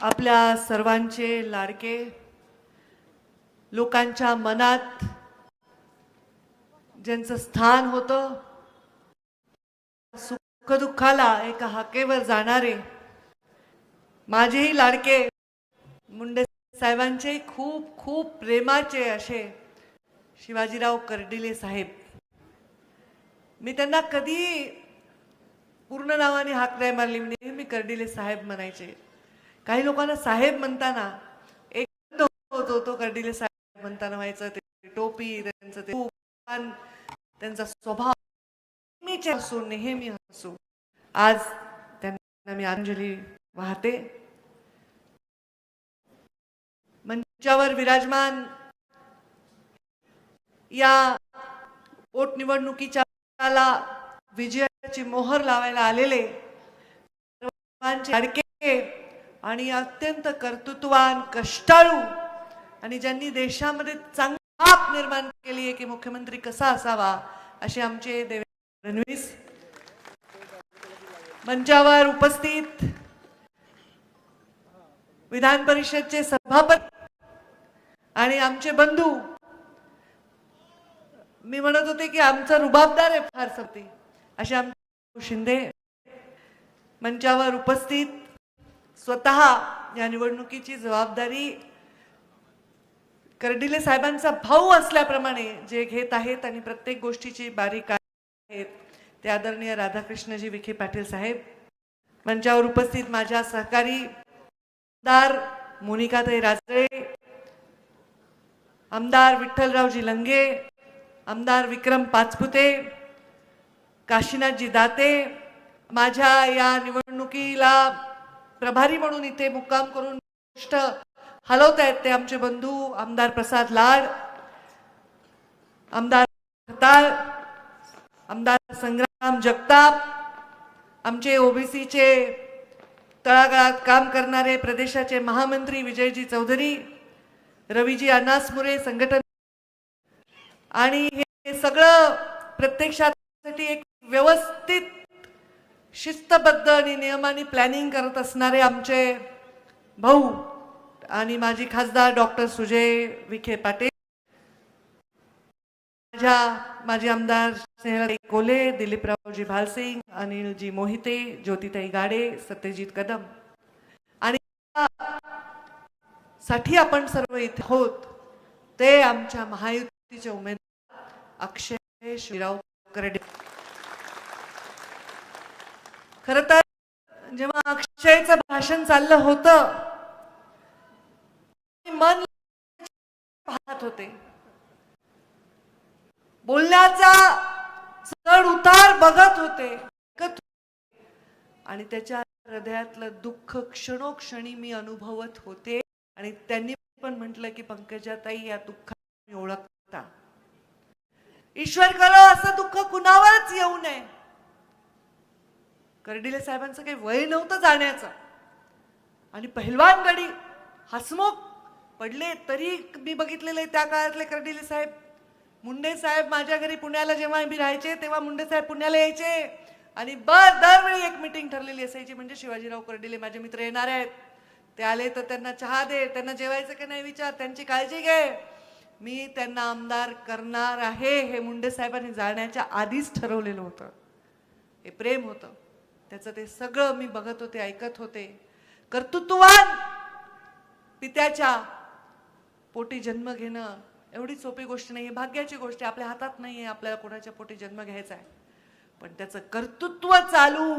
आपल्या सर्वांचे लाडके, लोकांच्या मनात ज्यांचं स्थान होतं, सुखदुःखाला एका हाकेवर जाणारे माझेही लाडके मुंडे साहेबांचे खूप खूप प्रेमाचे असे शिवाजीराव कर्डिले साहेब. मी त्यांना कधी पूर्ण नावाने हाक नाही मारली, नेहमी कर्डिले साहेब म्हणायचे. काही लोकांना साहेब म्हणताना एक तो कर्डिले साहेब म्हणताना व्हायचं, ते टोपी, त्यांचं ते त्यांचा स्वभाव नेहमी हसू. आज त्यांना मी आदरांजली वाहते. मंचावर विराजमान या पोटनिवडणुकीच्या विजयाची मोहर लावायला आलेले लाडके आणि अत्यंत कर्तृत्ववान, कष्टाळू आणि ज्यांनी देशामध्ये चांगली छाप निर्माण केली आहे की मुख्यमंत्री कसा असावा, असे आमचे देवेंद्र फडणवीस. मंचावर उपस्थित विधान परिषदचे सभापती आणि आमचे बंधू, मी म्हणत होते की आमचा रुबाबदार आहे फार सती, असे आमचे शिंदे. मंचावर उपस्थित स्वतः या निवडणुकीची जबाबदारी कर्डिले साहेबांचा भाऊ असल्याप्रमाणे जे घेत आहेत आणि प्रत्येक गोष्टीची बारीक आहेत ते आदरणीय राधाकृष्णजी विखे पाटील साहेब. मंचावर उपस्थित माझ्या सहकारी आमदार मोनिकाताई राजळे, आमदार विठ्ठलरावजी लंगे, आमदार विक्रम पाचपुते, काशीनाथजी दाते, माझ्या या निवडणुकीला प्रभारी म्हणून इथे मुक्काम करून गोष्ट हलवत आहेत ते आमचे बंधू आमदार प्रसाद लाड, आमदार खताळ, आमदार संग्राम जगताप, आमचे ओबीसीचे तळागाळात काम करणारे प्रदेशाचे महामंत्री विजयजी चौधरी, रवीजी अनासमुरे संघटन, आणि हे सगळं प्रत्यक्षात एक व्यवस्थित शिस्तबद्ध आणि नियमाने प्लॅनिंग करत असणारे आमचे भाऊ आणि माजी खासदार डॉक्टर सुजय विखे पाटील, माजी आमदार स्नेहलताई कोले, दिलीपरावजी भालसिंग, अनिलजी मोहिते, ज्योतिताई गाडे, सत्यजित कदम, आणि साठी आपण सर्व इथे होत ते आमच्या महायुतीचे उमेदवार अक्षय शिवराव कर्डिले. खर तर जेव्हा अक्षयचं भाषण चाललं होतं, मन पाहत होते, बोलण्याचा चढ उतार बघत होते आणि त्याच्या हृदयातलं दुःख क्षणोक्षणी मी अनुभवत होते. आणि त्यांनी पण म्हटलं की पंकजाताई, या दुःखात मी ओळखता, ईश्वर करो असं दुःख कुणावरच येऊ नये. कर्डिले साहेबांचं काही वय नव्हतं जाण्याचं आणि पहिलवान गडी हसमुख पडले तरी मी बघितलेले त्या काळातले कर्डिले साहेब. मुंडे साहेब माझ्या घरी पुण्याला जेव्हा मी राहायचे तेव्हा मुंडे साहेब पुण्याला यायचे आणि दरवेळी एक मीटिंग ठरलेली असायची, म्हणजे शिवाजीराव कर्डिले माझे मित्र येणार आहेत, ते आले तर त्यांना चहा दे, त्यांना जेवायचं की नाही विचार, त्यांची काळजी घे, मी त्यांना आमदार करणार आहे. हे मुंडे साहेबांनी जाण्याच्या आधीच ठरवलेलं होतं. हे प्रेम होतं, त्याचं ते सगळं मी बघत होते, ऐकत होते. कर्तृत्ववान पित्याच्या पोटी जन्म घेणं एवढी सोपी गोष्ट नाही, भाग्याची गोष्ट आहे, आपल्या हातात नाही आहे आपल्याला कोणाच्या पोटी जन्म घ्यायचा आहे, पण त्याचं कर्तृत्व चालू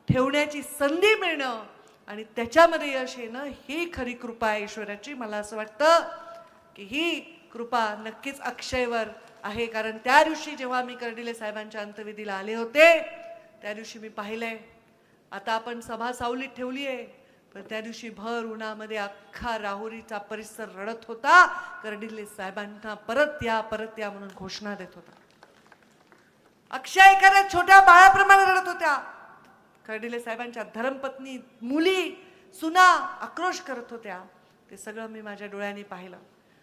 ठेवण्याची संधी मिळणं आणि त्याच्यामध्ये यश येणं ही खरी कृपा आहे ईश्वराची. मला असं वाटतं की ही कृपा नक्कीच अक्षयवर आहे, कारण त्या दिवशी जेव्हा मी कर्डिले साहेबांच्या अंत्यविधीला आले होते त्या दिवशी मी पाहिलंय. आता आपण सभा सावलीत ठेवली आहे, पण त्या दिवशी भर उन्हामध्ये अख्खा राहुरीचा परिसर रडत होता, कर्डिले साहेबांना परत या म्हणून घोषणा देत होता. अक्षय एखाद्या छोट्या बाळाप्रमाणे रडत होत्या. कर्डिले साहेबांच्या धर्मपत्नी, मुली, सुना आक्रोश करत होत्या. ते सगळं मी माझ्या डोळ्यांनी पाहिलं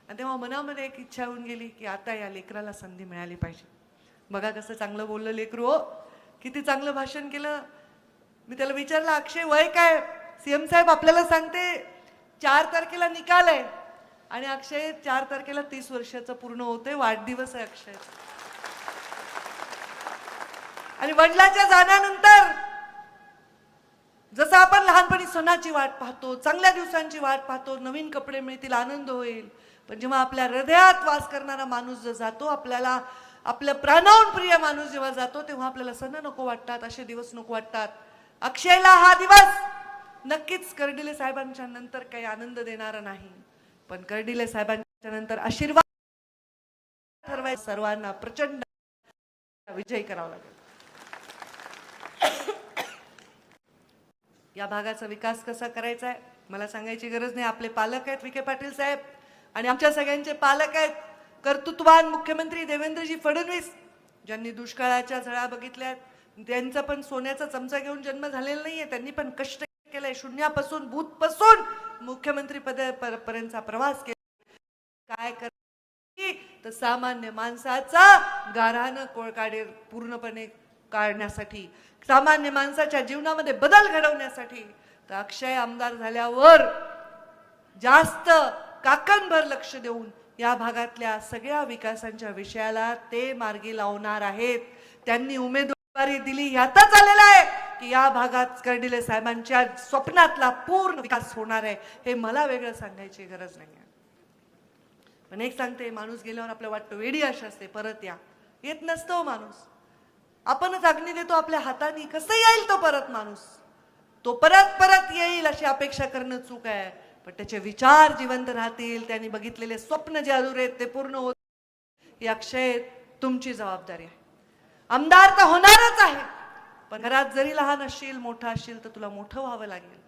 आणि तेव्हा मनामध्ये एक इच्छा होऊन गेली की आता या लेकराला संधी मिळाली पाहिजे. बघा कसं चांगलं बोललं लेकरू, हो, किती चांगलं भाषण केलं. मी त्याला विचारलं, अक्षय वय काय? सीएम साहेब आपल्याला सांगते 4 तारखेला निकाल आहे आणि अक्षय 4 तारखेला 30 वर्षाचा पूर्ण होते, वाढदिवस आहे अक्षय. आणि वडिलांच्या जाण्यानंतर जसं आपण लहानपणी सणाची वाट पाहतो, चांगल्या दिवसांची वाट पाहतो, नवीन कपडे मिळतील, आनंद होईल, पण जेव्हा आपल्या हृदयात वास करणारा माणूस जो जातो, आपल्याला आपल्या प्राणाहून प्रिय माणूस जेव्हा जातो, तेव्हा आपल्याला सण नको वाटतात, असे दिवस नको वाटतात. अक्षयला हा दिवस नक्कीच कर्डिले साहेबांच्या नंतर काही आनंद देणारा नाही, पण कर्डिले साहेबांच्या नंतर आशीर्वाद ठरवाय सर्वांना प्रचंड विजय करावा लागेल. या भागाचा विकास कसा करायचा आहे मला सांगायची गरज नाही. आपले पालक आहेत विखे पाटील साहेब आणि आमच्या सगळ्यांचे पालक आहेत कर्तृत्ववान मुख्यमंत्री देवेंद्रजी फडणवीस, ज्यांनी दुष्काळाच्या झळा बघितल्यात. त्यांचा पण सोन्याचा चमचा घेऊन जन्म झालेला नाहीये, त्यांनी पण कष्ट केलंय, शून्यापासून भूतपासून मुख्यमंत्री पदापर्यंतचा प्रवास केला. काय कर तर सामान्य माणसाचा गाऱ्हाण कोळकाडे पूर्णपणे काढण्यासाठी, सामान्य माणसाच्या जीवनामध्ये बदल घडवण्यासाठी. तर अक्षय आमदार झाल्यावर जास्त काकणभर लक्ष देऊन या भागातल्या सगळ्या विकासांच्या विषयाला ते मार्गी लावणार आहेत. त्यांनी उमेदवारी दिली यातच आलेला आहे की या भागात कर्डिले साहेबांच्या स्वप्नातला पूर्ण विकास होणार आहे. हे मला वेगळं सांगायची गरज नाही. पण एक सांगते, माणूस गेल्यावर आपल्याला वाटतं वेडी आशा असते, परत या. येत नसतो माणूस, आपणच अग्नी देतो आपल्या हाताने. कसं येईल तो परत माणूस? तो परत परत येईल अशी अपेक्षा करणं चूक आहे. पण त्याचे विचार जिवंत राहतील, त्यांनी बघितलेले स्वप्न जे अधुरे आहेत ते पूर्ण होत. ही अक्षय तुमची जबाबदारी आहे. आमदार तर होणारच आहे, पण घरात जरी लहान असशील मोठा असशील तर तुला मोठं व्हावं लागेल.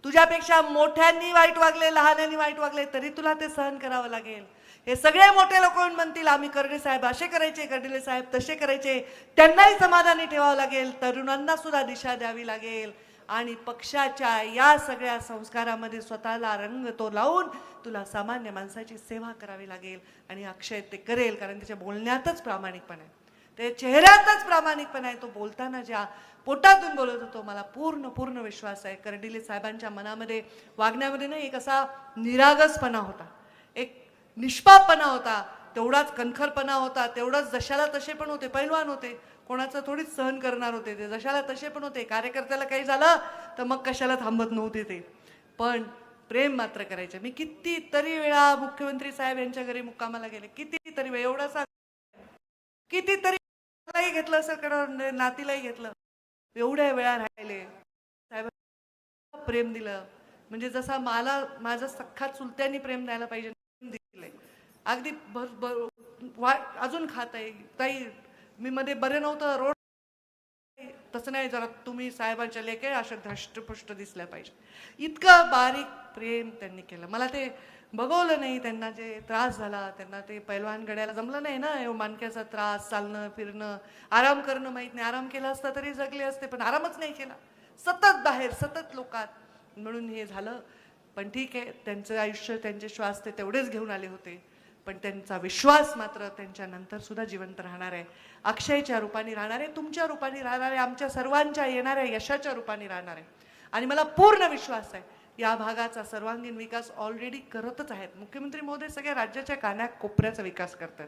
तुझ्यापेक्षा मोठ्यांनी वाईट वागले, लहानांनी वाईट वागले तरी तुला ते सहन करावं लागेल. हे सगळे मोठे लोक म्हणतील आम्ही कर्डिले साहेब असे करायचे, कर्डिले साहेब तसे करायचे, त्यांनाही समाधानी ठेवावं लागेल. तरुणांना सुद्धा दिशा द्यावी लागेल आणि पक्षाच्या या सगळ्या संस्कारामध्ये स्वतःला रंग तो लावून तुला सामान्य माणसाची सेवा करावी लागेल. आणि अक्षय ते करेल, कारण त्याच्या बोलण्यातच प्रामाणिकपणा आहे, ते चेहऱ्यातच प्रामाणिकपणा आहे. तो बोलताना ज्या पोटातून बोलत होतो मला पूर्ण विश्वास आहे कर्डिले साहेबांच्या मनामध्ये वागण्यामध्ये नाही एक असा निरागसपणा होता, एक निष्पापपणा होता, तेवढाच कणखरपणा होता, तेवढाच जशाला तसे पण होते. पैलवान होते, कोणाचं थोडीच सहन करणार होते ते, जशाला तसे पण होते. कार्यकर्त्याला काही झालं तर मग कशाला थांबत नव्हते ते, पण प्रेम मात्र करायचे. मी कितीतरी वेळा मुख्यमंत्री साहेब यांच्या घरी मुक्कामाला गेले, कितीतरी वेळ, एवढा सांग कितीतरी घेतलं असेल, नातीलाही घेतलं, एवढ्या वेळा राहिले. साहेब प्रेम दिलं म्हणजे जसा मला माझा सख्खा चुलत्यांनी प्रेम द्यायला पाहिजे दिले. अगदी अजून खात आहे ताई, मी मध्ये बरे नव्हतं, रोड तसं नाही, जरा तुम्ही साहेबांच्या लेखे अशा धष्टपुष्ट दिसल्या पाहिजे, इतकं बारीक प्रेम त्यांनी केलं. मला ते बघवलं नाही, त्यांना जे त्रास झाला, त्यांना ते पैलवान गड्याला जमलं नाही ना, मानक्याचा त्रास, चालणं फिरणं, आराम करणं माहीत नाही. आराम केला असता तरी जगले असते, पण आरामच नाही केला, सतत बाहेर, सतत लोकात, म्हणून हे झालं. पण ठीक आहे, त्यांचं आयुष्य, त्यांचे श्वास ते तेवढेच घेऊन आले होते, पण त्यांचा विश्वास मात्र त्यांच्या नंतर सुद्धा जिवंत राहणार आहे. अक्षयच्या रूपाने राहणार आहे, तुमच्या रूपाने राहणार आहे, आमच्या सर्वांच्या येणाऱ्या यशाच्या रूपाने राहणार आहे. आणि मला पूर्ण विश्वास आहे या भागाचा सर्वांगीण विकास ऑलरेडी करतच आहेत. मुख्यमंत्री महोदय सगळ्या राज्याच्या कानाकोपऱ्याचा विकास करतात.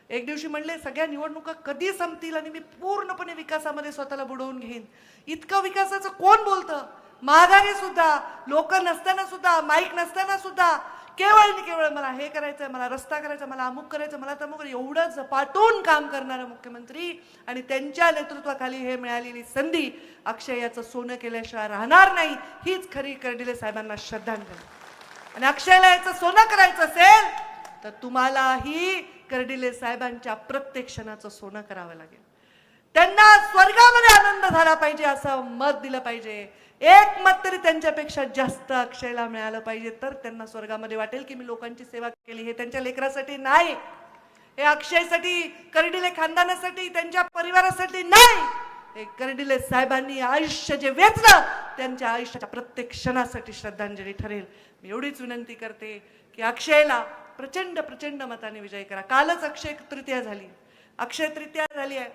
एक दिवशी म्हणले सगळ्या निवडणुका कधी संपतील आणि मी पूर्णपणे विकासामध्ये स्वतःला बुडवून घेईन. इतकं विकासाचं कोण बोलतं? माघारी सुद्धा, लोक नसताना सुद्धा, माईक नसताना सुद्धा केवळ मला हे करायचंय, मला रस्ता करायचा, मला अमुक करायचं, मला तमुक, एवढं झपाटून काम करणारा मुख्यमंत्री आणि त्यांच्या नेतृत्वाखाली हे मिळालेली संधी अक्षय याचं सोनं केल्याशिवाय राहणार नाही. हीच खरी कर्डिले साहेबांना श्रद्धांजली. आणि अक्षयला याचं सोनं करायचं असेल तर तुम्हालाही कर्डिले साहेबांच्या प्रत्येक क्षणाचं सोनं करावं लागेल. त्यांना स्वर्गामध्ये आनंद झाला पाहिजे असं मत दिलं पाहिजे. एक मत तरी त्यांच्यापेक्षा जास्त अक्षयला मिळालं पाहिजे, तर त्यांना स्वर्गामध्ये वाटेल की मी लोकांची सेवा केली. हे त्यांच्या लेकरासाठी नाही, हे अक्षयसाठी, कर्डिले खानदानासाठी, त्यांच्या परिवारासाठी नाही. हे कर्डिले साहेबांनी आयुष्य जे वेचलं त्यांच्या आयुष्याच्या प्रत्येक क्षणासाठी श्रद्धांजली ठरेल. मी एवढीच विनंती करते की अक्षयला प्रचंड मताने विजय करा. कालच अक्षय तृतीया झाली, अक्षय तृतीया झाली आहे.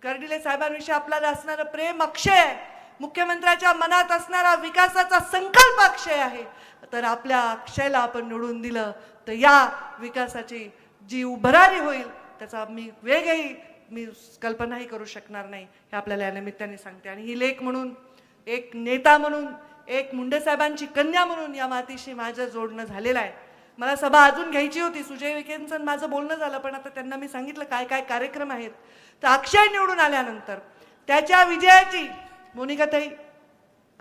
कर्डिले साहेबांविषयी आपल्याला असणारं प्रेम अक्षय आहे, मुख्यमंत्र्याच्या मनात असणारा विकासाचा संकल्प अक्षय आहे, तर आपल्या अक्षयला आपण निवडून दिलं तर या विकासाची जी उभरारी होईल त्याचा मी कल्पनाही करू शकणार नाही, हे आपल्याला या निमित्ताने सांगते. आणि ही लेख म्हणून, एक नेता म्हणून, एक मुंडे साहेबांची कन्या म्हणून या मातीशी माझं जोडणं झालेलं आहे. मला सभा अजून घ्यायची होती, सुजय विखेंचं माझं बोलणं झालं, पण आता त्यांना मी सांगितलं काय काय कार्यक्रम आहेत. तर अक्षय निवडून आल्यानंतर त्याच्या विजयाची, मोनिकाताई,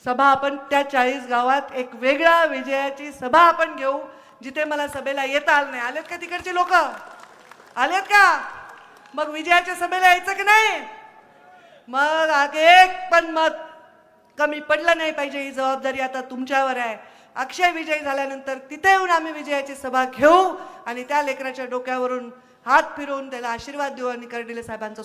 सभा आपण त्या 40 गावात एक वेगळ्या विजयाची सभा आपण घेऊ, जिथे मला सभेला येता आलं नाही. आलेत का तिकडचे लोक? आलेत का? मग विजयाच्या सभेला यायचं की नाही? मग एक पण मत कमी पडलं नाही पाहिजे, ही जबाबदारी आता तुमच्यावर आहे. अक्षय विजयी झाल्यानंतर तिथे येऊन आम्ही विजयाची सभा घेऊ आणि त्या लेकराच्या डोक्यावरून हात फिरवून त्याला आशीर्वाद देऊ आणि कर्डिले साहेबांचं